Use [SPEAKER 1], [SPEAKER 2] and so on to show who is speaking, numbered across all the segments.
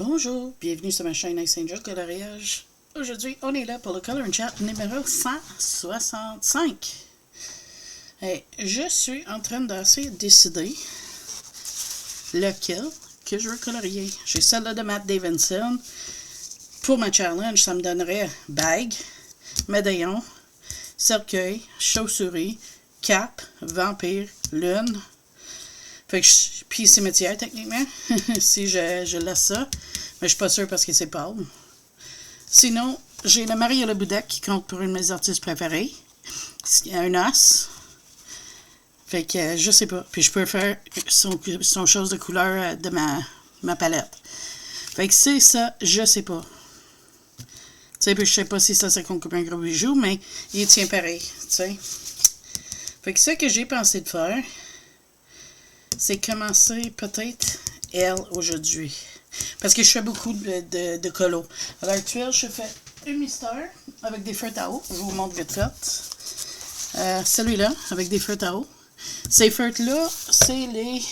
[SPEAKER 1] Bonjour, bienvenue sur ma chaîne Ice Angel Coloriage. Aujourd'hui, on est là pour le Color and Chat numéro 165. Et je suis en train d'essayer de décider lequel que je veux colorier. J'ai celle-là de Matt Davidson. Pour ma challenge, ça me donnerait bague, médaillon, cercueil, chauve-souris, cap, vampire, lune. Fait que puis cimetière, techniquement, si je laisse ça. Mais je suis pas sûre parce que c'est pâle. Sinon, j'ai le Mario Le Boudec qui compte pour une de mes artistes préférés. Un os. Fait que je sais pas. Puis je peux faire son chose de couleur de ma palette. Fait que c'est ça, je sais pas. Tu sais, puis je sais pas si ça compte comme un gros bijou, mais il tient pareil, tu sais. Fait que ce que j'ai pensé de faire, c'est commencer peut-être elle aujourd'hui. Parce que je fais beaucoup de colos. À l'heure actuelle, je fais une mystère avec des feutres à eau. Je vous montre vite fait. Celui-là, avec des feutres à eau. Ces feutres-là, c'est les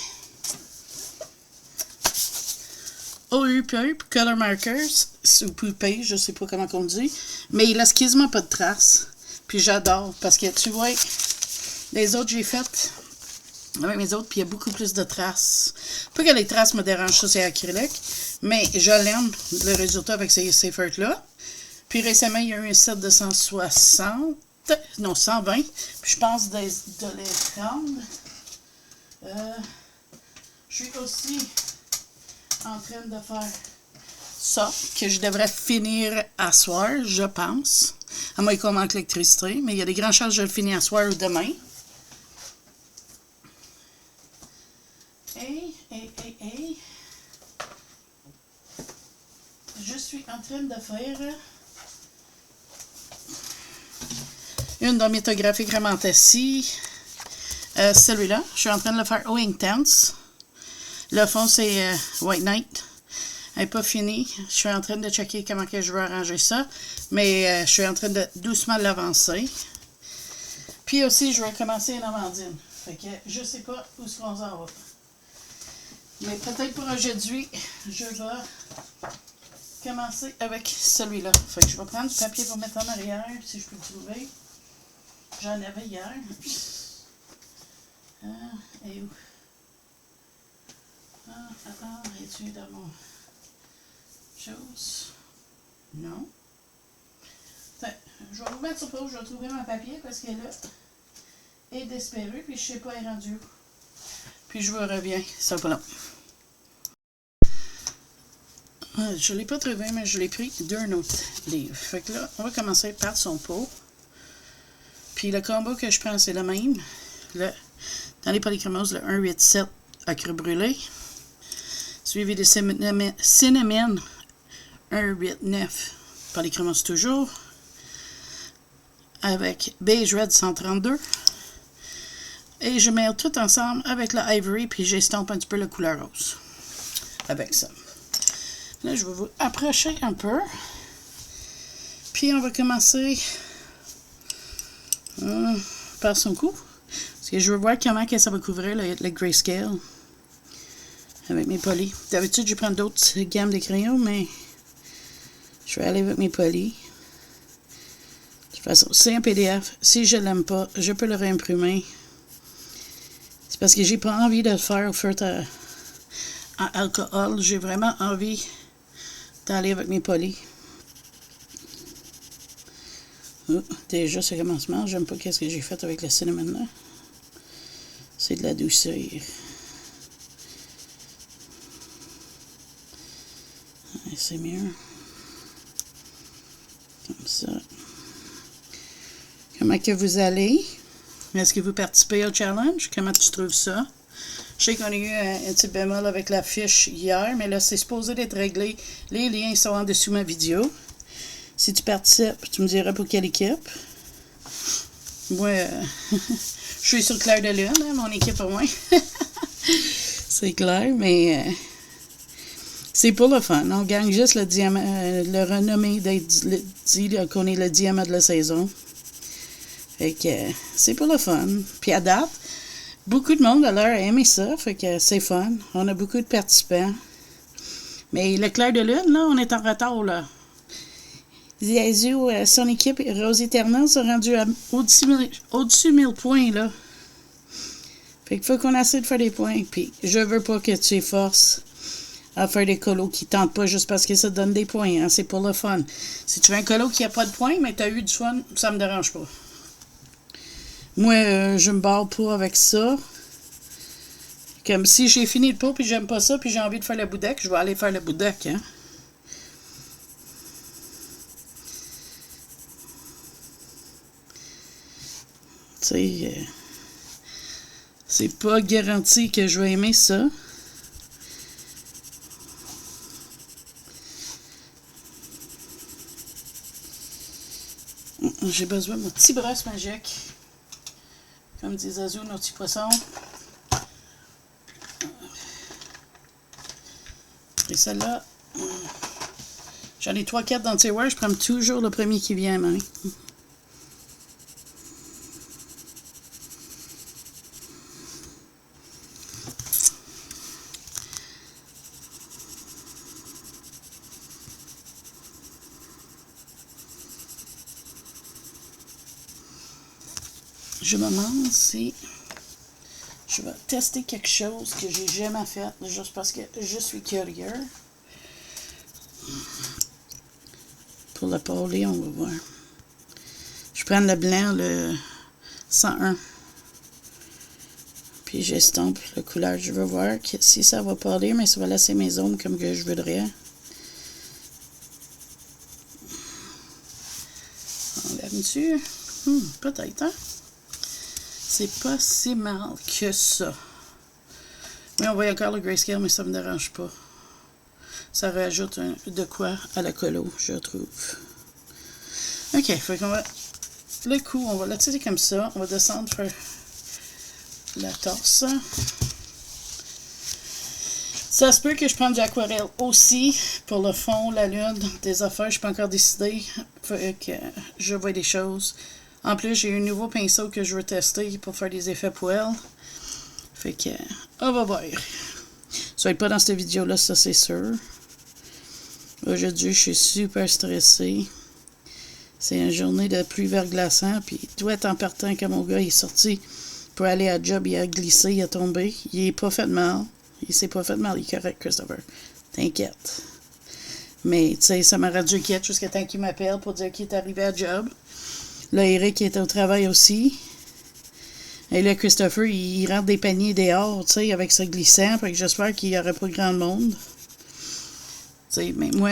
[SPEAKER 1] OUP, Color Markers, ou poupées, je sais pas comment on dit. Mais il laisse quasiment pas de traces. Puis j'adore, parce que tu vois, les autres j'ai faites avec mes autres, puis il y a beaucoup plus de traces. Pas que les traces me dérangent, ça c'est acrylique, mais je l'aime, le résultat avec ces feutres-là. Puis récemment, il y a eu un set de 160, non 120, puis je pense de les prendre. Je suis aussi en train de faire ça, que je devrais finir à soir, je pense. À moins qu'on manque l'électricité, mais il y a des grandes chances que je le finis à soir ou demain. Hey. Je suis en train de faire une dermatographique Ramantassi. Celui-là, je suis en train de le faire au Inktense. Le fond, c'est White Knight. Elle n'est pas finie. Je suis en train de checker comment que je veux arranger ça. Mais je suis en train de doucement l'avancer. Puis aussi, je vais commencer une amandine. Fait que je sais pas où est-ce qu'on s'en va. Mais peut-être pour aujourd'hui, je vais commencer avec celui-là. Fait que je vais prendre du papier pour mettre en arrière, si je peux le trouver. J'en avais hier. Et où? Es-tu dans mon chose? Non. Enfin, je vais vous mettre sur pause, je vais trouver mon papier parce que là, est désespéré, puis je sais pas, elle est rendue où. Puis je vous reviens, ça va pas long. Je ne l'ai pas trouvé, mais je l'ai pris d'un autre livre. Fait que là, on va commencer par son pot. Puis le combo que je prends, c'est le même. Dans les polychromoses, le 187 à cru brûlé. Suivi de cinnamon 189 polychromose toujours. Avec beige red 132. Et je mêle tout ensemble avec le ivory, puis j'estompe un petit peu la couleur rose. Avec ça. Là, je vais vous approcher un peu. Puis, on va commencer par son cou. Parce que je veux voir comment que ça va couvrir le grayscale avec mes polis. D'habitude, je prends d'autres gammes de crayons, mais je vais aller avec mes polis. De toute façon, c'est un PDF. Si je ne l'aime pas, je peux le réimprimer. C'est parce que j'ai pas envie de le faire au feutre à alcool. J'ai vraiment envie d'aller avec mes polis. Oh, déjà, ça commence mal. J'aime pas ce que j'ai fait avec le cinnamon là. C'est de la douceur. C'est mieux. Comme ça. Comment que vous allez? Est-ce que vous participez au challenge? Comment tu trouves ça? Je sais qu'on a eu un petit bémol avec la fiche hier, mais là, c'est supposé d'être réglé. Les liens sont en dessous de ma vidéo. Si tu participes, tu me diras pour quelle équipe. Moi, je suis sur Clair de Lune, hein, mon équipe au moins. C'est clair, mais c'est pour le fun. On gagne juste le diamant, le renommé d'être dit qu'on est le diamant de la saison. Fait que c'est pour le fun. Puis à date, beaucoup de monde a l'air à aimer ça. Fait que c'est fun. On a beaucoup de participants. Mais le clair de lune, là, on est en retard, là. Zizou, son équipe, Rose Eternal, sont rendus au-dessus 1000 points, là. Fait qu'il faut qu'on essaie de faire des points. Puis, je veux pas que tu forces à faire des colos qui tentent pas juste parce que ça te donne des points. Hein? C'est pour le fun. Si tu veux un colo qui a pas de points, mais tu as eu du fun, ça me dérange pas. Moi, je me barre pas avec ça. Comme si j'ai fini le pot, puis j'aime pas ça, puis j'ai envie de faire le boudec, je vais aller faire le boudec, hein. Tu sais, c'est pas garanti que je vais aimer ça. J'ai besoin de mon petit brosse magique. Comme dit Zazou, nos petits poissons. Et celle-là, j'en ai 3-4 dans le tiroir, je prends toujours le premier qui vient à main. Je me demande si je vais tester quelque chose que j'ai jamais fait, juste parce que je suis curieux. Pour le pôler, on va voir. Je prends le blanc, le 101. Puis j'estompe la couleur. Je veux voir si ça va pôler, mais ça va laisser mes ombres comme que je voudrais. On l'a dessus. Peut-être, hein? C'est pas si mal que ça. Mais on voit encore le grayscale, mais ça me dérange pas. Ça rajoute de quoi à la colo, je trouve. Ok, fait qu'on va... Le cou, on va le tirer comme ça. On va descendre faire la torse. Ça se peut que je prenne de l'aquarelle aussi pour le fond, la lune, des affaires. Je ne suis pas encore décidée. Fait que je vois des choses. En plus, j'ai un nouveau pinceau que je veux tester pour faire des effets poêles. Fait que, on va voir. Ça va être pas dans cette vidéo-là, ça c'est sûr. Aujourd'hui, je suis super stressée. C'est une journée de pluie verglaçant, puis tout est en partant quand mon gars est sorti pour aller à job, il a glissé, il a tombé. Il est pas fait de mal. Il s'est pas fait de mal, il est correct, Christopher. T'inquiète. Mais, tu sais, ça m'a rendu inquiète jusqu'à temps qu'il m'appelle pour dire qu'il est arrivé à job. Là, Eric est au travail aussi. Et là, Christopher, il rentre des paniers dehors, tu sais, avec ce glissant. Fait que j'espère qu'il n'y aurait pas grand monde. Tu sais, mais moi,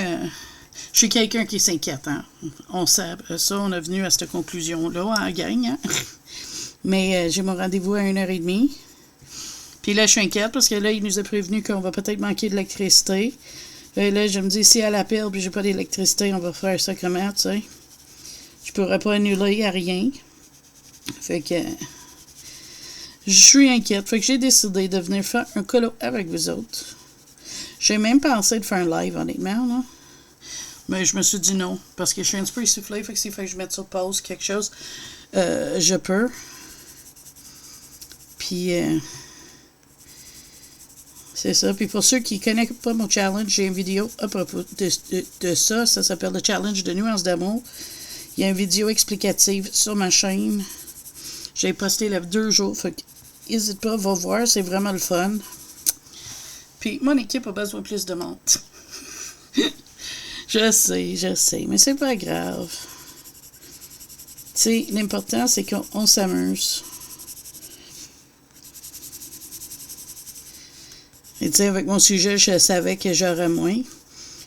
[SPEAKER 1] je suis quelqu'un qui s'inquiète, hein. On sait ça, on est venu à cette conclusion-là en gang, hein. Mais j'ai mon rendez-vous à 1h30. Puis là, je suis inquiète parce que là, il nous a prévenu qu'on va peut-être manquer d'électricité. Et là, je me dis, si elle appelle puis j'ai pas d'électricité, on va faire ça comment, tu sais. Je pourrais pas annuler à rien. Fait que je suis inquiète. Fait que j'ai décidé de venir faire un colo avec vous autres. J'ai même pensé de faire un live, honnêtement, là. Mais je me suis dit non. Parce que je suis un petit peu essoufflée. Fait que s'il faut que je mette sur pause quelque chose, je peux. Puis, c'est ça. Puis pour ceux qui ne connaissent pas mon challenge, j'ai une vidéo à propos de ça. Ça s'appelle le challenge de nuances d'amour. Il y a une vidéo explicative sur ma chaîne. J'ai posté il y a 2 jours. Fait que n'hésite pas, va voir. C'est vraiment le fun. Puis mon équipe a besoin de plus de monde. Je sais. Mais c'est pas grave. Tu sais, l'important, c'est qu'on s'amuse. Et tu sais, avec mon sujet, je savais que j'aurais moins.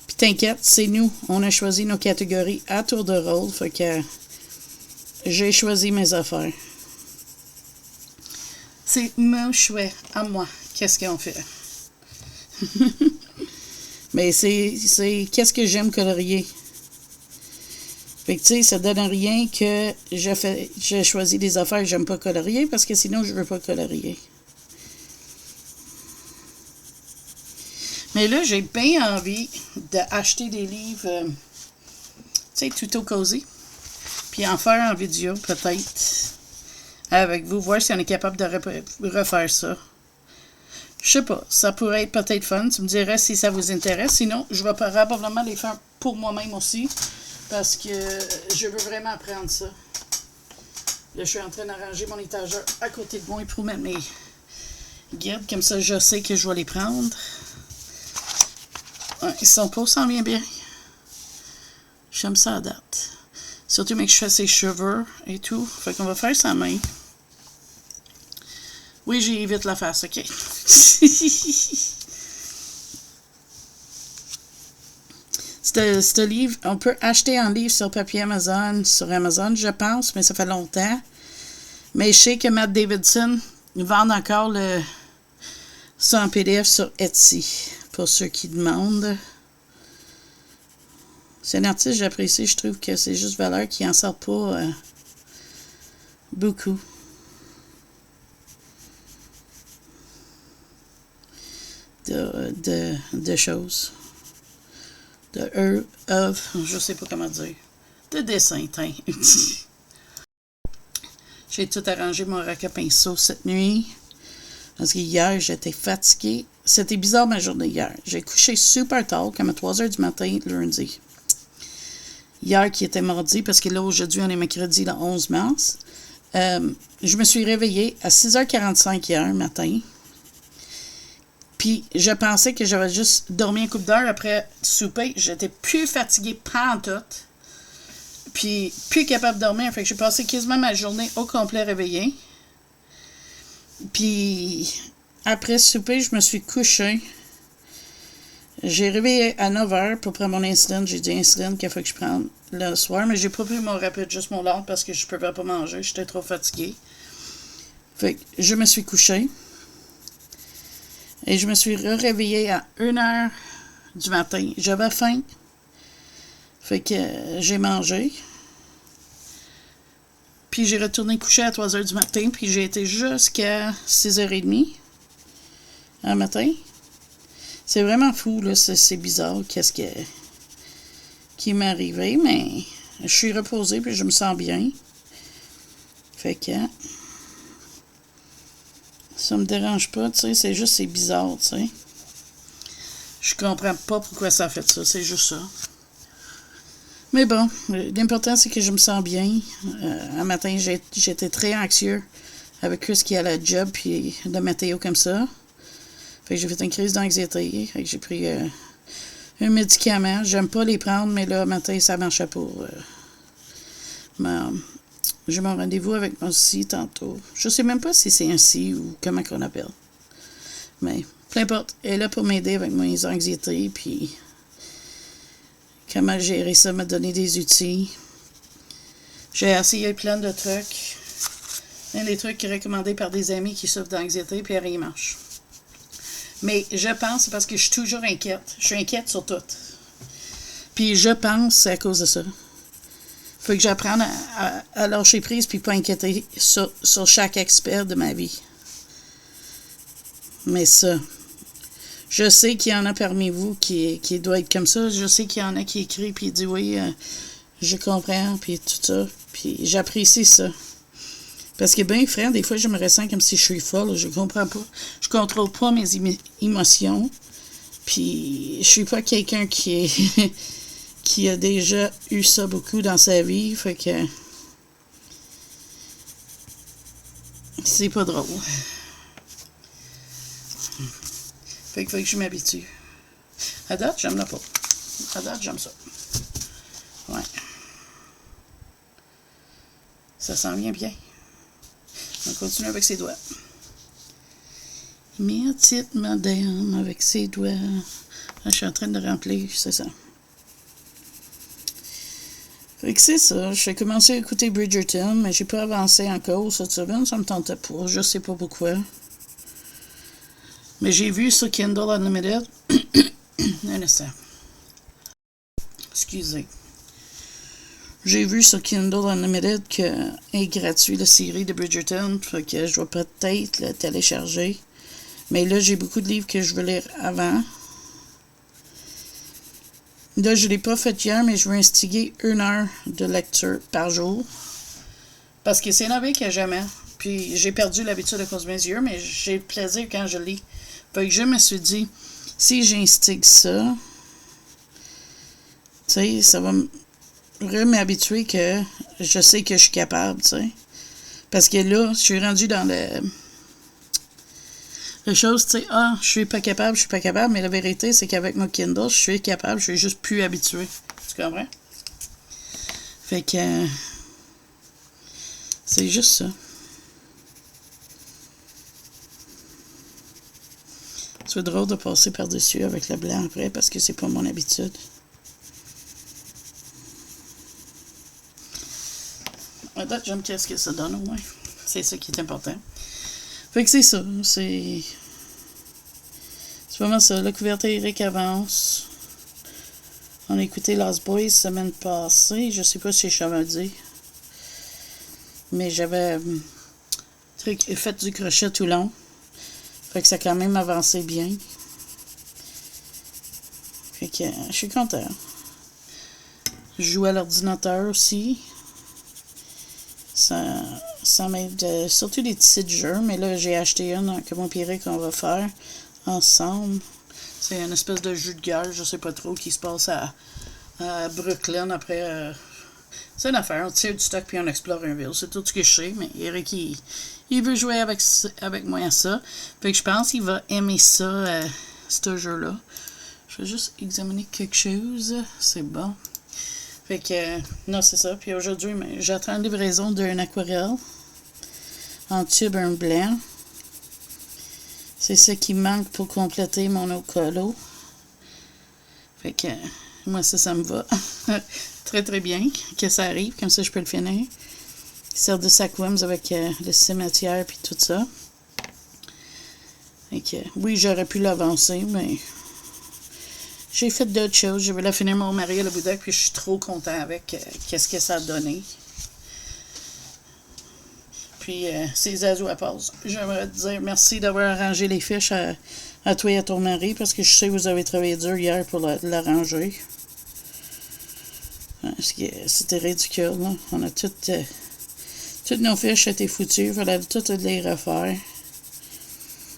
[SPEAKER 1] Puis t'inquiète, c'est nous. On a choisi nos catégories à tour de rôle. Fait que j'ai choisi mes affaires. C'est mon choix à moi. Qu'est-ce qu'on fait? Mais c'est qu'est-ce que j'aime colorier. Fait que tu sais, ça donne rien que je choisis des affaires que j'aime pas colorier parce que sinon je veux pas colorier. Mais là, j'ai bien envie d'acheter des livres, tu sais, tuto cosy. Puis en faire en vidéo, peut-être, avec vous. Voir si on est capable de refaire ça. Je sais pas, ça pourrait être peut-être fun. Tu me dirais si ça vous intéresse. Sinon, je vais probablement les faire pour moi-même aussi. Parce que je veux vraiment apprendre ça. Là, je suis en train d'arranger mon étagère à côté de moi pour mettre mes guides. Comme ça, je sais que je vais les prendre. Ouais, son pot s'en vient bien. J'aime ça à date. Surtout, mais que je fais ses cheveux et tout. Fait qu'on va faire sa main. Oui, j'ai vite la face, ok. Ce livre, on peut acheter un livre sur papier Amazon, sur Amazon, je pense, mais ça fait longtemps. Mais je sais que Matt Davidson vend encore ça en PDF sur Etsy, pour ceux qui demandent. C'est un artiste que j'apprécie, je trouve que c'est juste valeur qui en sort pas beaucoup. De choses. Je sais pas comment dire. De dessin, teint. J'ai tout arrangé mon rack à pinceau cette nuit. Parce que hier, j'étais fatiguée. C'était bizarre ma journée hier. J'ai couché super tard, comme à 3 heures du matin, lundi. Hier, qui était mardi, parce que là, aujourd'hui, on est mercredi, le 11 mars. Je me suis réveillée à 6h45 hier matin. Puis, je pensais que j'avais juste dormi un couple d'heures après souper. J'étais plus fatiguée pantoute. Puis, plus capable de dormir. Fait que j'ai passé quasiment ma journée au complet réveillée. Puis, après souper, je me suis couchée. J'ai réveillé à 9h pour prendre mon insuline. J'ai dit insuline qu'il faut que je prenne le soir. Mais j'ai pas pris mon rapide, juste mon lard parce que je pouvais pas manger. J'étais trop fatiguée. Fait que je me suis couchée. Et je me suis réveillée à 1h du matin. J'avais faim. Fait que j'ai mangé. Puis j'ai retourné coucher à 3h du matin. Puis j'ai été jusqu'à 6h30 un matin. C'est vraiment fou, là. C'est bizarre. Qu'est-ce qui m'est arrivé. Mais je suis reposée. Puis je me sens bien. Fait que ça me dérange pas, tu sais, c'est bizarre, tu sais. Je comprends pas pourquoi ça a fait ça, c'est juste ça. Mais bon, l'important, c'est que je me sens bien. Un matin, j'étais très anxieux avec ce qui est à la job, puis de météo comme ça. Fait que j'ai fait une crise d'anxiété, fait que j'ai pris un médicament. J'aime pas les prendre, mais là, matin, ça marchait pour... J'ai mon rendez-vous avec mon psy tantôt. Je sais même pas si c'est un psy ou comment qu'on appelle. Mais peu importe. Elle est là pour m'aider avec mes anxiétés. Puis comment gérer ça, me donner des outils. J'ai essayé plein de trucs. Des trucs recommandés par des amis qui souffrent d'anxiété, puis rien marche. Mais je pense que c'est parce que je suis toujours inquiète. Je suis inquiète sur tout. Puis je pense que c'est à cause de ça. Faut que j'apprenne à lâcher prise puis pas inquiéter sur chaque expert de ma vie. Mais ça, je sais qu'il y en a parmi vous qui doit être comme ça. Je sais qu'il y en a qui écrit puis dit oui, je comprends puis tout ça. Puis j'apprécie ça. Parce que ben frère, des fois je me ressens comme si je suis folle. Je comprends pas. Je contrôle pas mes émotions. Puis je suis pas quelqu'un qui est... qui a déjà eu ça beaucoup dans sa vie, fait que c'est pas drôle. Fait que je m'habitue. À date, j'aime la peau. À date, j'aime ça. Ouais. Ça sent bien. On continue avec ses doigts. Mes petites madame avec ses doigts. Là, je suis en train de remplir, c'est ça. Fait que c'est ça, j'ai commencé à écouter Bridgerton, mais j'ai pas avancé encore cette semaine, ça me tentait pas, je sais pas pourquoi. Mais j'ai vu sur Kindle Unlimited, un instant. Excusez. J'ai vu sur Kindle Unlimited que est gratuit la série de Bridgerton, fait que je dois peut-être le télécharger. Mais là, j'ai beaucoup de livres que je veux lire avant. Là, je ne l'ai pas fait hier, mais je veux instiguer 1 heure de lecture par jour. Parce que c'est une hobby que j'aime. Puis j'ai perdu l'habitude à cause de mes yeux, mais j'ai le plaisir quand je lis. Fait que je me suis dit, si j'instigue ça, tu sais, ça va m'habituer que je sais que je suis capable, tu sais. Parce que là, je suis rendue dans la chose, tu sais, je suis pas capable, mais la vérité, c'est qu'avec mon Kindle, je suis capable, je suis juste plus habituée. Tu comprends? Fait que, c'est juste ça. C'est drôle de passer par-dessus avec le blanc après, parce que c'est pas mon habitude. À date, j'aime qu'est-ce que ça donne au moins. C'est ça qui est important. Fait que c'est ça. C'est vraiment ça. La couverture Eric avance. On a écouté Lost Boys semaine passée. Je sais pas si je savais dire. Mais j'avais fait du crochet tout long. Fait que ça a quand même avancé bien. Fait que je suis content. Je joue à l'ordinateur aussi. Ça m'aide surtout des petits jeux, mais là j'ai acheté une que mon Pierre qu'on va faire ensemble. C'est une espèce de jeu de guerre, je sais pas trop, qui se passe à Brooklyn après. C'est une affaire, on tire du stock puis on explore une ville. C'est tout ce que je sais, mais Eric il veut jouer avec moi à ça. Fait que je pense qu'il va aimer ça, ce jeu-là. Je vais juste examiner quelque chose. C'est bon. Fait que, non, c'est ça. Puis aujourd'hui, j'attends la livraison d'une aquarelle en tube un blanc. C'est ça qui manque pour compléter mon Ocolo. Fait que, moi, ça me va. Très, très bien que ça arrive. Comme ça, je peux le finir. Il sert de sac-wims avec le cimetière puis tout ça. Fait que, oui, j'aurais pu l'avancer, mais j'ai fait d'autres choses. Je vais la finir mon mari à la boudeille, puis je suis trop content avec qu'est-ce que ça a donné. Puis, c'est Zazou à pause. J'aimerais te dire merci d'avoir arrangé les fiches à toi et à ton mari, parce que je sais que vous avez travaillé dur hier pour l'arranger. C'était ridicule, là. On a toutes nos fiches étaient foutues. Il fallait toutes les refaire.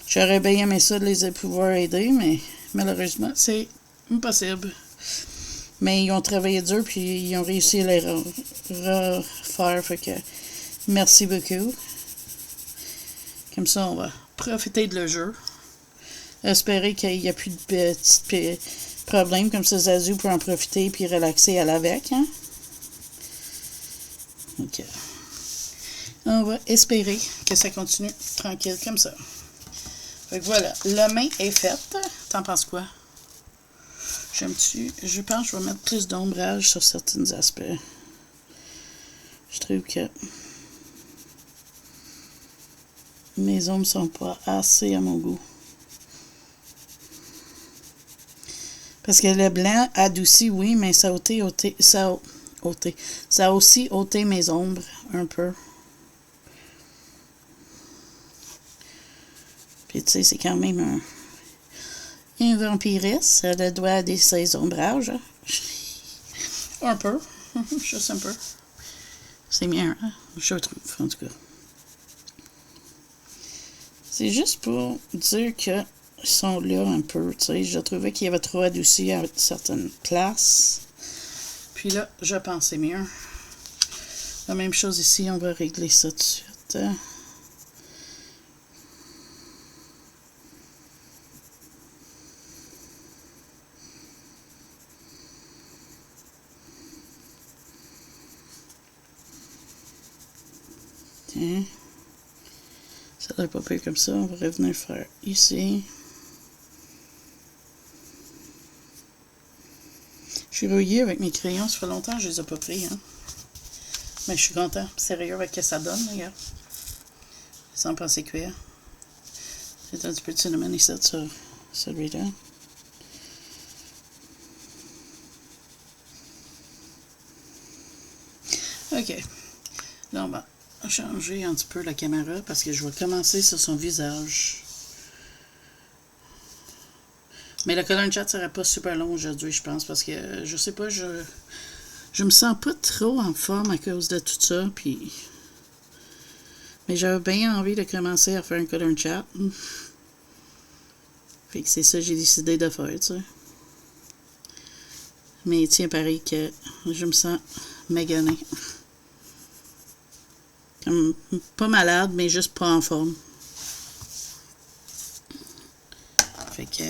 [SPEAKER 1] J'aurais bien aimé ça de les pouvoir aider, mais malheureusement, c'est impossible. Mais ils ont travaillé dur, puis ils ont réussi à les refaire. Fait que merci beaucoup. Comme ça, on va profiter de le jeu. Espérer qu'il n'y a plus de petits problèmes. Comme ça, Zazou peut en profiter puis relaxer à l'avec. Hein? OK. On va espérer que ça continue tranquille comme ça. Fait que voilà, la main est faite. T'en penses quoi? Je pense que je vais mettre plus d'ombrage sur certains aspects. Je trouve que mes ombres sont pas assez à mon goût. Parce que le blanc adoucit, oui, mais ça a aussi ôté mes ombres un peu. Puis tu sais, c'est quand même un vampiriste, ça le doit à ses ombrages. Hein? Un peu, juste un peu. C'est bien, hein? Je trouve, en tout cas. C'est juste pour dire que ils sont là un peu, tu sais. Je trouvais qu'il y avait trop adouci à certaines places. Puis là, je pensais mieux. La même chose ici, on va régler ça tout de suite. Tiens. Ça n'a pas pire comme ça. On va revenir faire ici. Je suis rouillée avec mes crayons. Ça fait longtemps que je les ai pas pris. Hein. Mais je suis content. Sérieux avec ce que ça donne, regarde. Sans penser cuire. C'est un petit peu de cinnamon ici sur celui-là. OK. Là, on va changer un petit peu la caméra parce que je vais commencer sur son visage. Mais le colonne chat sera pas super long aujourd'hui, je pense, parce que je sais pas, je me sens pas trop en forme à cause de tout ça, puis mais j'avais bien envie de commencer à faire un colonne chat. Fait que c'est ça que j'ai décidé de faire, tu sais. Mais tiens, pareil que je me sens maganée. Comme pas malade, mais juste pas en forme. Fait que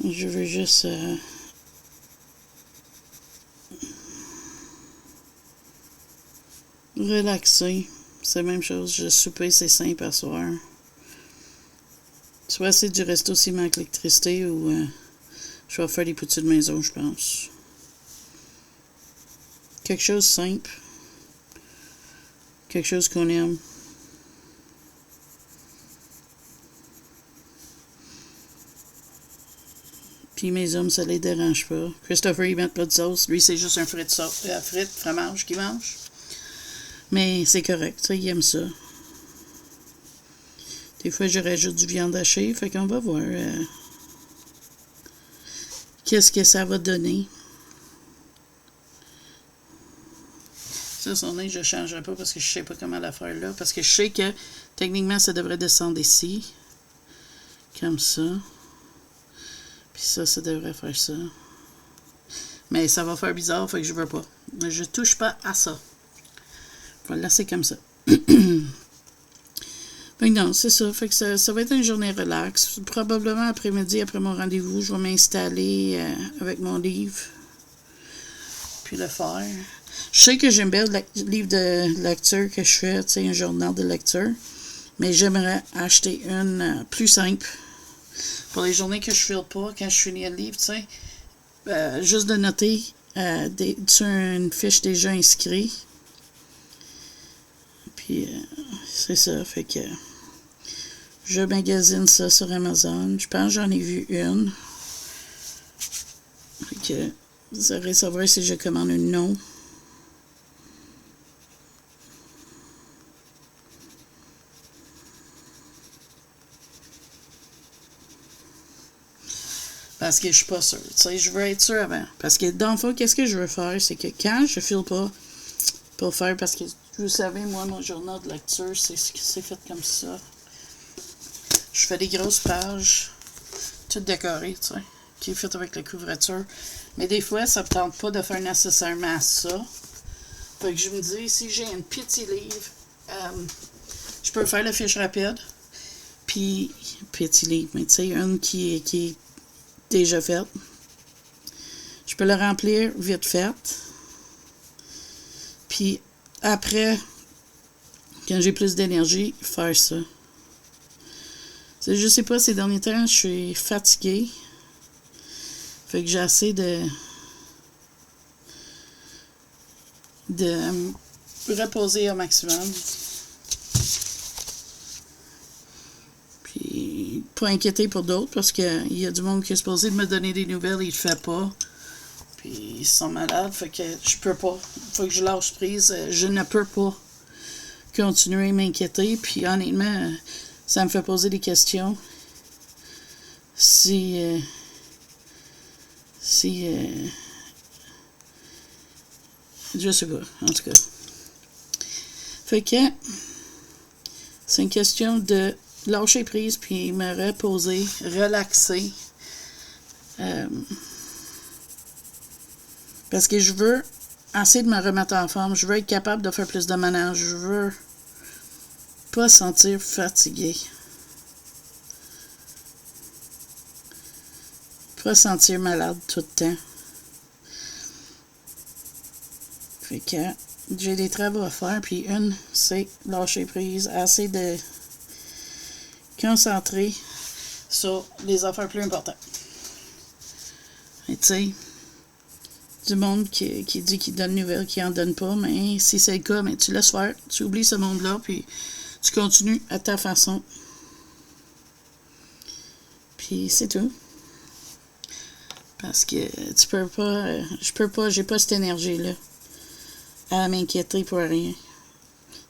[SPEAKER 1] je veux juste relaxer. C'est la même chose. Je souper, c'est simple à soir. Soit c'est du resto s'il manque l'électricité ou je vais faire des poutines de maison, je pense. Quelque chose de simple. Quelque chose qu'on aime. Puis mes hommes, ça les dérange pas. Christopher, il met pas de sauce. Lui, c'est juste un frit de fromage qu'il mange. Mais c'est correct, ça, il aime ça. Des fois, je rajoute du viande hachée, fait qu'on va voir qu'est-ce que ça va donner. Ça, son nez, je ne changerai pas parce que je sais pas comment la faire là. Parce que je sais que, techniquement, ça devrait descendre ici. Comme ça. Puis ça devrait faire ça. Mais ça va faire bizarre, fait que je veux pas. Je touche pas à ça. Je vais le laisser comme ça. Fait que non, c'est ça. Fait que ça va être une journée relax. Probablement après-midi, après mon rendez-vous, je vais m'installer avec mon livre. Puis le faire. Je sais que j'aime bien le livre de lecture que je fais, tu sais, un journal de lecture. Mais j'aimerais acheter une plus simple. Pour les journées que je file pas, quand je finis le livre, tu sais, juste de noter sur une fiche déjà inscrite. Puis, c'est ça, fait que je magasine ça sur Amazon. Je pense que j'en ai vu une. Fait que vous allez savoir si je commande une non. Parce que je suis pas sûre. Tu sais, je veux être sûre avant. Parce que dans le fond, qu'est-ce que je veux faire, c'est que quand je file pas pour faire, parce que vous savez, moi, mon journal de lecture, c'est fait comme ça. Je fais des grosses pages, toutes décorées, tu sais, qui est fait avec la couverture. Mais des fois, ça me tente pas de faire nécessairement ça. Fait que je me dis, si j'ai un petit livre, je peux faire la fiche rapide. Puis, petit livre, mais tu sais, une qui est déjà faite. Je peux le remplir vite fait. Puis après, quand j'ai plus d'énergie, faire ça. Je sais pas, ces derniers temps, je suis fatiguée. Fait que j'ai assez de me reposer au maximum. Puis pas inquiéter pour d'autres parce qu'il y a du monde qui est supposé de me donner des nouvelles et il le fait pas. Puis ils sont malades, fait que je peux pas. Faut que je lâche prise. Je ne peux pas continuer à m'inquiéter. Puis honnêtement, ça me fait poser des questions. Je sais pas, en tout cas. Fait que c'est une question de lâcher prise puis me reposer, relaxer. Parce que je veux essayer de me remettre en forme. Je veux être capable de faire plus de ménage. Je veux pas sentir fatigué. Pas sentir malade tout le temps. Fait que j'ai des travaux à faire. Puis une, c'est lâcher prise. Essayer de concentrer sur les affaires plus importantes. Et tu sais, du monde qui dit qu'il donne nouvelles, qui en donne pas, mais si c'est le cas, mais tu laisses faire, tu oublies ce monde-là, puis tu continues à ta façon. Puis c'est tout. Parce que tu peux pas, je peux pas, j'ai pas cette énergie-là à m'inquiéter pour rien.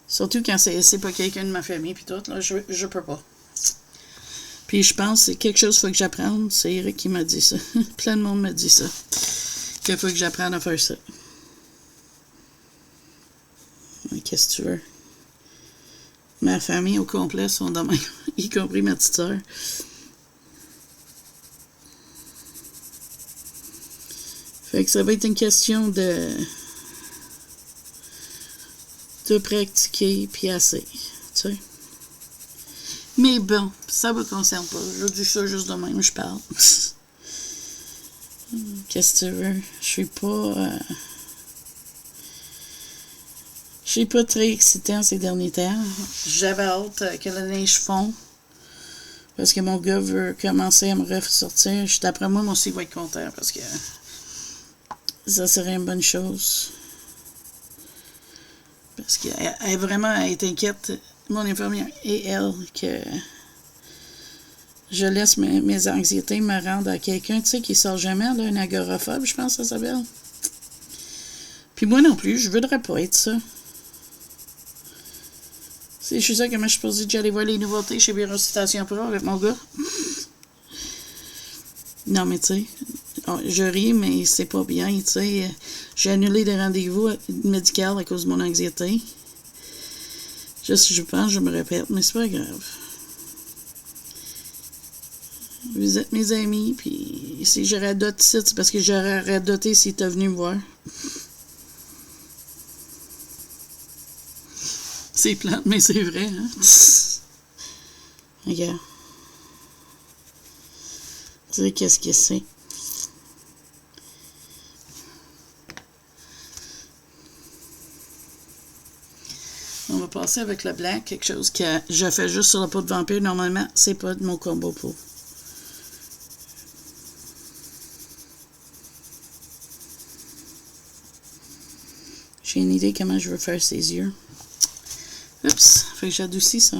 [SPEAKER 1] Surtout quand c'est pas quelqu'un de ma famille, puis tout, là, je peux pas. Puis je pense que c'est quelque chose qu'il faut que j'apprenne. C'est Eric qui m'a dit ça. Plein de monde m'a dit ça. Qu'il faut que j'apprenne à faire ça. Qu'est-ce que tu veux? Ma famille au complet sont de même, y compris ma petite sœur. Fait que ça va être une question de pratiquer, puis assez, tu sais. Mais bon, ça me concerne pas. Je dis ça juste de même, je parle. Qu'est-ce que tu veux? Je suis pas très excitée en ces derniers temps. J'avais hâte que la neige fond. Parce que mon gars veut commencer à me ressortir. D'après moi, aussi, il va être content parce que ça serait une bonne chose. Parce qu'elle est vraiment inquiète, mon infirmière et elle, que je laisse mes anxiétés me rendre à quelqu'un, tu sais, qui sort jamais, là, un agoraphobe, je pense que ça s'appelle. Puis moi non plus, je voudrais pas être ça. Je suis sûre que moi, je suis supposée que j'allais voir les nouveautés chez Bureau Citation Pro avec mon gars. Non, mais tu sais, je ris, mais c'est pas bien, tu sais. J'ai annulé des rendez-vous médicaux à cause de mon anxiété. Je pense, je me répète, mais c'est pas grave. Vous êtes mes amis, puis si je radote ici, c'est parce que j'aurais radoté si t'es venu me voir. C'est plate, mais c'est vrai, hein? Regarde. Tu sais qu'est-ce que c'est? On va passer avec le blanc, quelque chose que je fais juste sur la peau de vampire. Normalement, c'est pas de mon combo peau. J'ai une idée comment je veux faire ses yeux. Oups, fait que j'adoucis ça.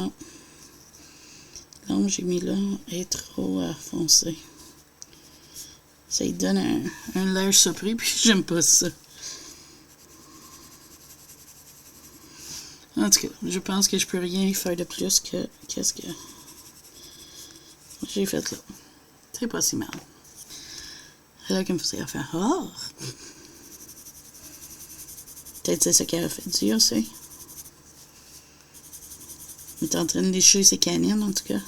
[SPEAKER 1] L'ombre j'ai mis là est trop foncé. Ça lui donne un l'air surpris, puis j'aime pas ça. En tout cas, je pense que je peux rien faire de plus que qu'est-ce que j'ai fait là. C'est pas si mal. C'est là qu'elle me faisait faire oh! Peut-être c'est ça qu'elle a fait dire aussi. Il est en train de lécher ses canines, en tout cas.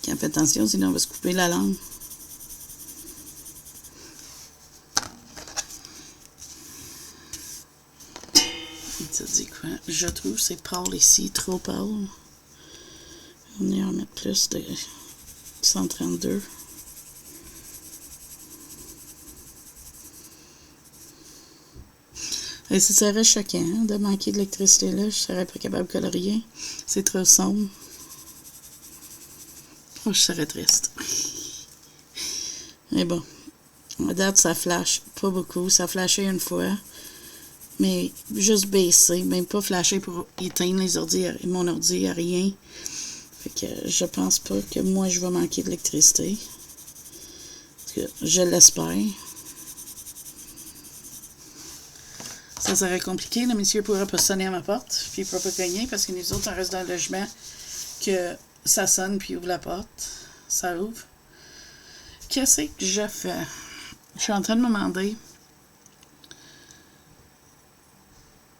[SPEAKER 1] Quand fait attention, sinon on va se couper la langue. Ça dit quoi? Je trouve que c'est pâle ici, trop pâle. On va en mettre plus de 132. Et ça serait choquant hein, de manquer d'électricité là. Je serais pas capable de colorier. C'est trop sombre. Oh, je serais triste. Mais bon. À date, ça flash pas beaucoup. Ça flashait une fois. Mais juste baissé. Même pas flashé pour éteindre les ordi, mon ordi à rien. Fait que je pense pas que moi je vais manquer d'électricité. Parce que je l'espère. Ça serait compliqué, le monsieur pourrait pas sonner à ma porte, puis il pourrait pas cogner, parce que nous autres, on reste dans le logement, que ça sonne, puis ouvre la porte. Ça ouvre. Qu'est-ce que je fais? Je suis en train de me demander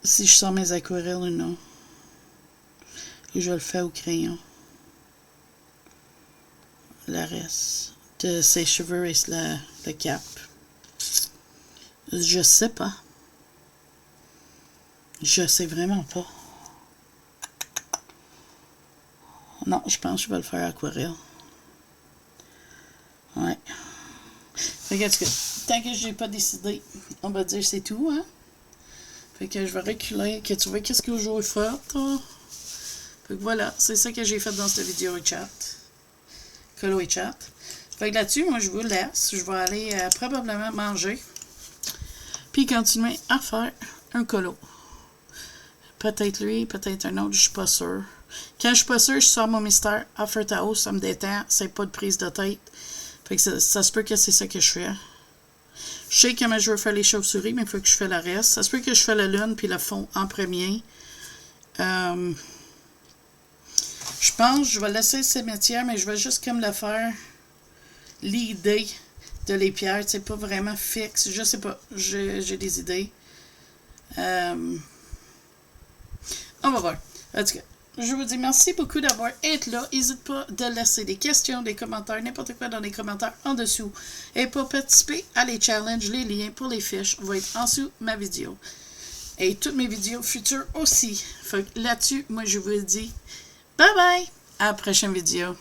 [SPEAKER 1] si je sors mes aquarelles ou non. Et je le fais au crayon. Le reste de ses cheveux et le cap. Je sais pas. Je sais vraiment pas. Non, je pense que je vais le faire aquarelle. Ouais. Regarde que tant que j'ai pas décidé, on va dire c'est tout, hein. Fait que je vais reculer, que tu vois qu'est-ce que j'ai fait. Fait que voilà, c'est ça que j'ai fait dans cette vidéo chat. Colo et chat. Fait que là-dessus, moi je vous laisse. Je vais aller probablement manger. Puis continuer à faire un colo. Peut-être lui, peut-être un autre, je suis pas sûre. Quand je suis pas sûre, je sors mon mystère Offer Tao, ça me détend, c'est pas de prise de tête. Fait que ça se peut que c'est ça que je fais. Je sais comment je veux faire les chauves-souris, mais il faut que je fasse le reste. Ça se peut que je fasse la lune puis le fond en premier. Je pense que je vais laisser le cimetière, mais je vais juste comme le faire l'idée de les pierres. C'est pas vraiment fixe. Je sais pas. J'ai des idées. On va voir. En tout cas, je vous dis merci beaucoup d'avoir été là. N'hésite pas de laisser des questions, des commentaires, n'importe quoi dans les commentaires en dessous. Et pour participer à les challenges, les liens pour les fiches vont être en dessous de ma vidéo. Et toutes mes vidéos futures aussi. Fait que là-dessus, moi je vous dis bye bye! À la prochaine vidéo.